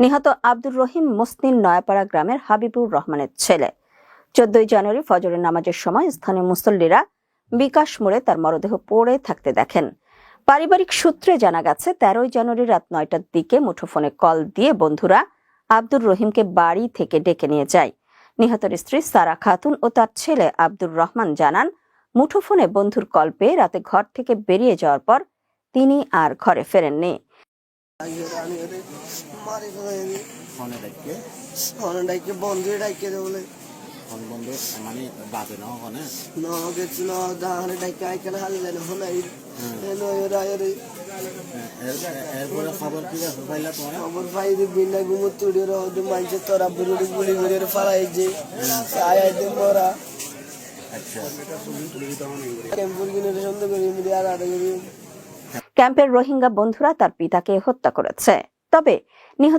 নিহত আব্দুর রহিম মুসনিন নয়াপাড়া গ্রামের হাবিবুর রহমানের ছেলে। 14 জানুয়ারি ফজরের নামাজের সময় স্থানীয় মুসল্লিরা বিকাশ মোড়ে তার মরদেহ পড়ে থাকতে দেখেন। পারিবারিক সূত্রে জানা গেছে 13 জানুয়ারি রাত 9টার দিকে মুঠোফোনে কল দিয়ে বন্ধুরা আব্দুর রহিমকে বাড়ি থেকে ডেকে নিয়ে যায়। নিহতের স্ত্রী সারা খাতুন ও তার ছেলে আব্দুর রহমান জানান, মুঠোফোনে বন্ধুর কল পেয়ে রাতে ঘর থেকে বেরিয়ে যাওয়ার পর তিনি আর ঘরে ফেরেননি। খবর পাই বিনা ঘুমো তুড়ির মানছে তোরা বুড়ি গুলি গুলি ফালাই যে মরা ক্যাম্পের রোহিঙ্গা বন্ধুরা তার পিতাকে হত্যা করেছে। তবে নিহত